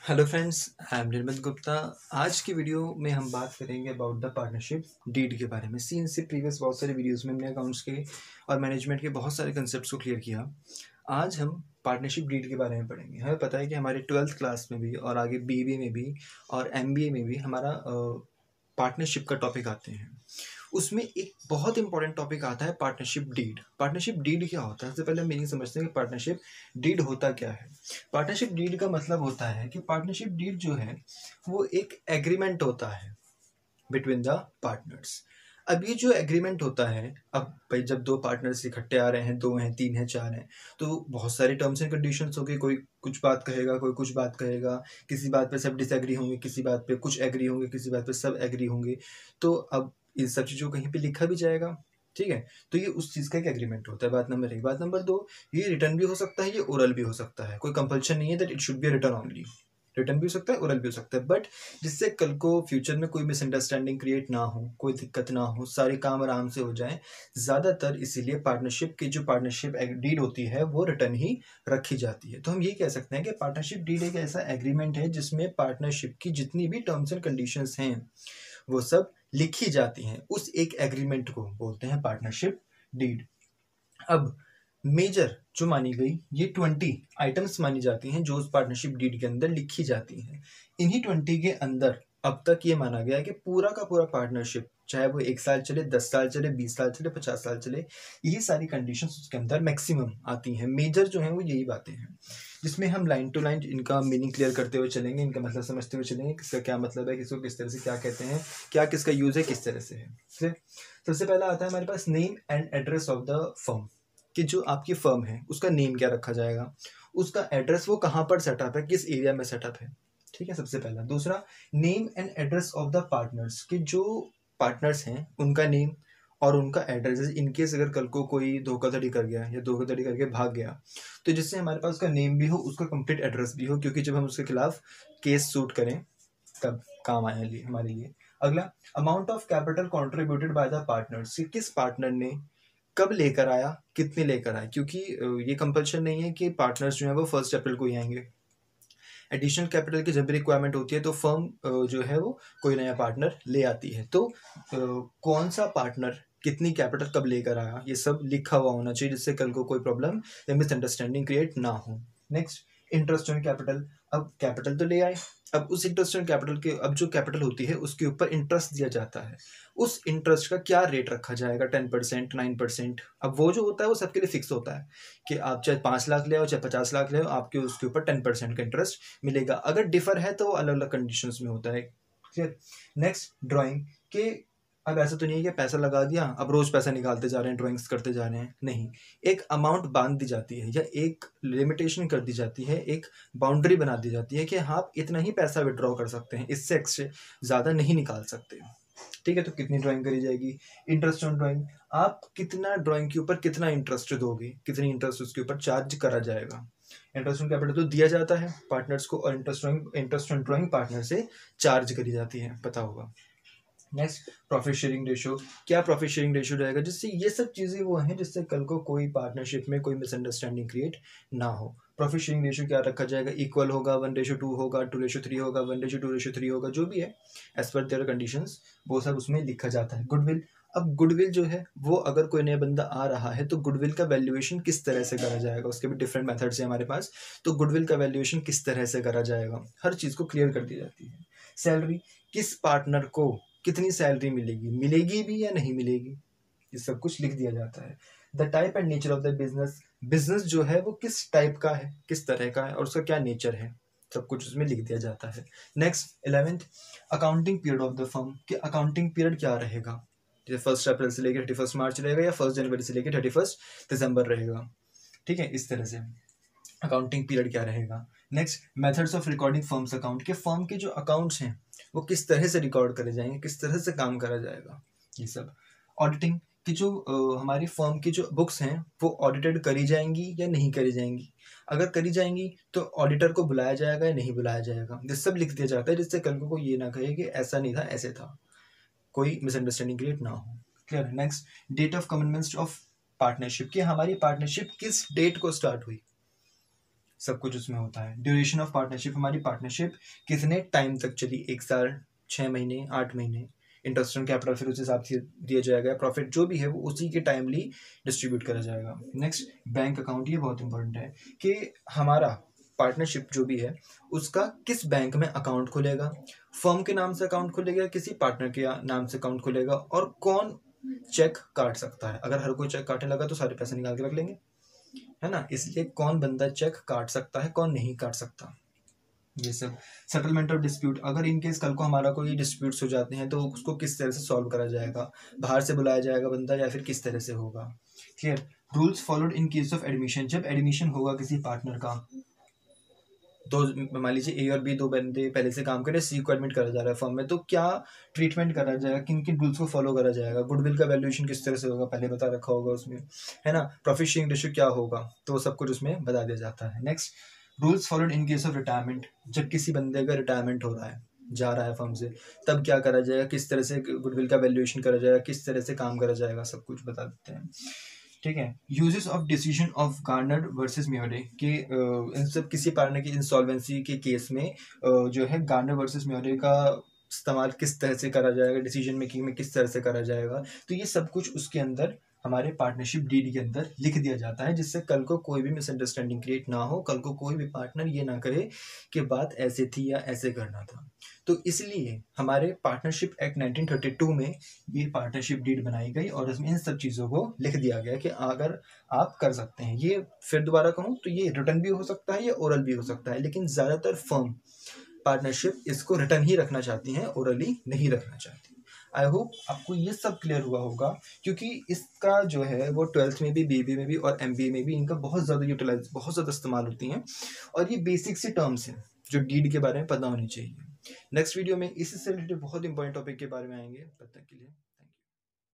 Hello friends, I am निर्मल गुप्ता। आज की video में हम बात करेंगे अबाउट द पार्टनरशिप डीड के बारे में। से प्रीवियस बहुत सारे वीडियोस में हमने अकाउंट्स के और मैनेजमेंट के बहुत सारे कंसेप्ट्स को क्लियर किया। आज हम पार्टनरशिप डीड के बारे में पढ़ेंगे। हमें पता है कि हमारे 12th क्लास में भी और आगे बीबीए में भी और एमबीए में भी हमारा पार्टनरशिप का टॉपिक आते हैं। उसमें एक बहुत इंपॉर्टेंट टॉपिक आता है पार्टनरशिप डीड। पार्टनरशिप डीड क्या होता है? सबसे पहले हम मीनिंग समझते हैं कि पार्टनरशिप डीड होता क्या है। पार्टनरशिप डीड का मतलब होता है कि पार्टनरशिप डीड जो है वो एक एग्रीमेंट होता है बिटवीन द पार्टनर्स। अब ये जो एग्रीमेंट होता है, अब भाई जब दो पार्टनर्स इकट्ठे आ रहे हैं, दो हैं, तीन हैं, चार हैं, तो बहुत सारी टर्म्स एंड कंडीशंस होगी। कोई कुछ बात कहेगा, कोई कुछ बात कहेगा, किसी बात पे सब डिसएग्री होंगे, किसी बात पे कुछ एग्री होंगे, किसी बात पे सब एग्री होंगे। तो अब इन सब चीज़ों को कहीं पे लिखा भी जाएगा, ठीक है। तो ये उस चीज़ का एक एग्रीमेंट होता है, बात नंबर एक। बात नंबर दो, ये रिटर्न भी हो सकता है, ये ओरल भी हो सकता है। कोई कंपल्शन नहीं है that it should be return only. Return भी हो सकता है, ओरल भी हो सकता है, बट जिससे कल को फ्यूचर में कोई मिसअंडरस्टैंडिंग क्रिएट ना हो, कोई दिक्कत ना हो, सारे काम आराम से हो जाए। ज़्यादातर इसीलिए पार्टनरशिप की जो पार्टनरशिप डीड होती है वो रिटर्न ही रखी जाती है। तो हम ये कह सकते हैं कि पार्टनरशिप डीड एक ऐसा एग्रीमेंट है जिसमें पार्टनरशिप की जितनी भी टर्म्स एंड कंडीशंस हैं वो सब लिखी जाती हैं। उस एक एग्रीमेंट को बोलते हैं पार्टनरशिप डीड। अब मेजर जो मानी गई, ये 20 आइटम्स मानी जाती हैं जो उस पार्टनरशिप डीड के अंदर लिखी जाती हैं। इन्हीं 20 के अंदर अब तक ये माना गया है कि पूरा का पूरा पार्टनरशिप, चाहे वो 1 साल चले, 10 साल चले, 20 साल चले, 50 साल चले, यही सारी कंडीशंस उसके अंदर मैक्सिमम आती हैं। मेजर जो हैं वो यही बातें हैं, जिसमें हम लाइन टू लाइन इनका मीनिंग क्लियर करते हुए चलेंगे, इनका मतलब समझते हुए चलेंगे, किसका क्या मतलब है, किसको किस तरह से क्या कहते हैं, क्या किसका यूज है, किस तरह से है। सबसे पहला आता है हमारे पास name and address of the firm, कि जो आपकी फर्म है उसका नेम क्या रखा जाएगा, उसका एड्रेस वो कहाँ पर सेटअप है, किस एरिया में सेटअप है, ठीक है, सबसे पहला। दूसरा, name and address of the partners, कि जो पार्टनर्स हैं उनका नेम और उनका एड्रेस। इनकेस अगर कल को कोई धोखाधड़ी कर गया या धोखाधड़ी करके भाग गया, तो जिससे हमारे पास उसका नेम भी हो, उसका कंप्लीट एड्रेस भी हो, क्योंकि जब हम उसके खिलाफ केस सूट करें तब काम आए हमारे लिए। अगला, amount of capital contributed by the partners, किस पार्टनर ने कब लेकर आया, कितने लेकर आए, क्योंकि ये कंपल्शन नहीं है कि पार्टनर्स जो है वो 1 अप्रैल को ही आएंगे। एडिशनल कैपिटल की जब भी रिक्वायरमेंट होती है तो फर्म जो है वो कोई नया पार्टनर ले आती है। तो कौन सा पार्टनर कितनी कैपिटल कब लेकर आया, ये सब लिखा हुआ होना चाहिए, जिससे कल को कोई प्रॉब्लम या मिसअंडरस्टैंडिंग क्रिएट ना हो। Next, interest on capital. अब कैपिटल तो ले आए, अब उस इंटरेस्ट ऑन कैपिटल के, अब जो कैपिटल होती है उसके ऊपर इंटरेस्ट दिया जाता है, उस इंटरेस्ट का क्या रेट रखा जाएगा, 10%, 9%। अब वो जो होता है वो सबके लिए फिक्स होता है कि आप चाहे 5 लाख ले आओ, चाहे 50 लाख ले आओ, आपके उसके ऊपर 10% का इंटरेस्ट मिलेगा। अगर डिफर है तो अलग अलग कंडीशंस में होता है। क्लियर। नेक्स्ट, ड्राइंग के। अब ऐसा तो नहीं है कि पैसा लगा दिया अब रोज पैसा निकालते जा रहे हैं, ड्राइंग्स करते जा रहे हैं, नहीं। एक अमाउंट बांध दी जाती है या एक लिमिटेशन कर दी जाती है, एक बाउंड्री बना दी जाती है कि हाँ आप इतना ही पैसा विड्रॉ कर सकते हैं, इससे एक्स्ट्रा ज़्यादा नहीं निकाल सकते, ठीक है। तो कितनी ड्राइंग करी जाएगी, इंटरेस्ट ऑन ड्राइंग, आप कितना ड्राइंग के ऊपर कितना इंटरेस्ट दोगे, कितनी इंटरेस्ट उसके ऊपर चार्ज करा जाएगा। इंटरेस्ट ऑन कैपिटल तो दिया जाता है पार्टनर्स को, और इंटरेस्ट ऑन ड्राइंग पार्टनर से चार्ज करी जाती है, पता होगा। Next, profit sharing ratio. क्या प्रॉफिट शेयरिंग रेशियो रहेगा, जिससे ये सब चीज़ें वो हैं जिससे कल को कोई पार्टनरशिप में कोई मिसअंडरस्टैंडिंग क्रिएट ना हो। प्रॉफिट शेयरिंग रेशियो क्या रखा जाएगा, इक्वल होगा, 1:2 होगा, 2:3 होगा, 1:2:3 होगा, जो भी है एज पर देयर कंडीशंस, वो सब उसमें लिखा जाता है। गुडविल। अब गुडविल जो है वो अगर कोई नया बंदा आ रहा है तो गुडविल का वैल्यूएशन किस तरह से करा जाएगा, उसके भी डिफरेंट मेथड्स हैं हमारे पास। तो गुडविल का वैल्यूएशन किस तरह से करा जाएगा, हर चीज़ को क्लियर कर दी जाती है। सैलरी, किस पार्टनर को कितनी सैलरी मिलेगी, मिलेगी भी या नहीं मिलेगी, ये सब कुछ लिख दिया जाता है। The type and nature of the business, business जो है वो किस टाइप का है, किस तरह का है, और उसका क्या नेचर है, सब कुछ उसमें लिख दिया जाता है। Next, 11th, accounting period of the firm, कि अकाउंटिंग पीरियड क्या रहेगा, जैसे 1 अप्रैल से लेकर 31 मार्च रहेगा, या 1 जनवरी से लेकर 31 दिसंबर रहेगा, ठीक है, इस तरह से अकाउंटिंग पीरियड क्या रहेगा। Next, methods of recording firms account, के फर्म के जो अकाउंट्स हैं वो किस तरह से रिकॉर्ड करे जाएंगे, किस तरह से काम करा जाएगा, ये सब। ऑडिटिंग, की जो हमारी फर्म की जो बुक्स हैं वो ऑडिटेड करी जाएंगी या नहीं करी जाएंगी, अगर करी जाएंगी तो ऑडिटर को बुलाया जाएगा या नहीं बुलाया जाएगा, ये सब लिख दिया जाता है, जिससे कल को कोई ये ना कहे कि ऐसा नहीं था ऐसे था, कोई मिसअंडरस्टैंडिंग क्रिएट ना हो। Clear. Next, date of commencement of partnership, कि हमारी पार्टनरशिप किस डेट को स्टार्ट हुई, सब कुछ उसमें होता है। ड्यूरेशन ऑफ पार्टनरशिप, हमारी पार्टनरशिप कितने टाइम तक चली, 1 साल, 6 महीने, 8 महीने। इंटरेस्ट ऑन कैपिटल फिर उस हिसाब से दिया जाएगा, प्रॉफिट जो भी है वो उसी के टाइमली डिस्ट्रीब्यूट करा जाएगा। नेक्स्ट बैंक अकाउंट, ये बहुत इंपॉर्टेंट है कि हमारा पार्टनरशिप जो भी है उसका किस बैंक में अकाउंट खुलेगा, फर्म के नाम से अकाउंट खुलेगा, किसी पार्टनर के नाम से अकाउंट खुलेगा, और कौन चेक काट सकता है। अगर हर कोई चेक काटने लगा तो सारे पैसे निकाल के रख लेंगे, है ना। इसलिए कौन बंदा चेक काट सकता है, कौन नहीं काट सकता, ये सब। सेटलमेंट ऑफ डिस्प्यूट, अगर इनकेस कल को हमारा कोई डिस्प्यूट्स हो जाते हैं तो उसको किस तरह से सॉल्व करा जाएगा, बाहर से बुलाया जाएगा बंदा या फिर किस तरह से होगा। Clear. Rules followed in case of admission, जब एडमिशन होगा किसी पार्टनर का, तो मान लीजिए ए और बी 2 बंदे पहले से काम करे, सी को एडमिट करा जा रहा है फर्म में, तो क्या ट्रीटमेंट करा जाएगा, किन किन रूल्स को फॉलो करा जाएगा, गुडविल का वैल्यूएशन किस तरह से होगा पहले बता रखा होगा उसमें, है ना। प्रॉफिट शेयरिंग रेशियो क्या होगा, तो सब कुछ उसमें बता दिया जाता है। Next, rules followed in case of retirement, जब किसी बंदे का रिटायरमेंट हो रहा है, जा रहा है फर्म से, तब क्या करा जाएगा, किस तरह से गुडविल का वैल्यूएशन करा जाएगा, किस तरह से काम करा जाएगा, सब कुछ बता देते हैं। ठीक है। Uses of decision of Garner versus Murray, कि इन सब किसी पार्टनर की इंसॉल्वेंसी के केस में जो है गार्नर वर्सेस म्योरे का इस्तेमाल किस तरह से करा जाएगा, डिसीजन मेकिंग में किस तरह से करा जाएगा, तो ये सब कुछ उसके अंदर हमारे पार्टनरशिप डीड के अंदर लिख दिया जाता है, जिससे कल को कोई भी मिसअंडरस्टैंडिंग क्रिएट ना हो, कल को कोई भी पार्टनर ये ना करे कि बात ऐसे थी या ऐसे करना था। तो इसलिए हमारे पार्टनरशिप एक्ट 1932 में ये पार्टनरशिप डीड बनाई गई और इसमें इन सब चीज़ों को लिख दिया गया कि अगर आप कर सकते हैं ये, फिर दोबारा कहूँ तो ये रिटर्न भी हो सकता है या ओरल भी हो सकता है, लेकिन ज़्यादातर फर्म पार्टनरशिप इसको रिटर्न ही रखना चाहती हैं, ओरली नहीं रखना चाहती। आई होप आपको ये सब क्लियर हुआ होगा, क्योंकि इसका जो है वो 12th में भी, बीबीए में भी और एमबीए में भी इनका बहुत ज़्यादा बहुत ज़्यादा इस्तेमाल होती हैं, और ये बेसिक सी टर्म्स हैं जो डीड के बारे में पता होनी चाहिए। नेक्स्ट वीडियो में इससे रिलेटेड बहुत इंपॉर्टेंट टॉपिक के बारे में आएंगे। तब तक के लिए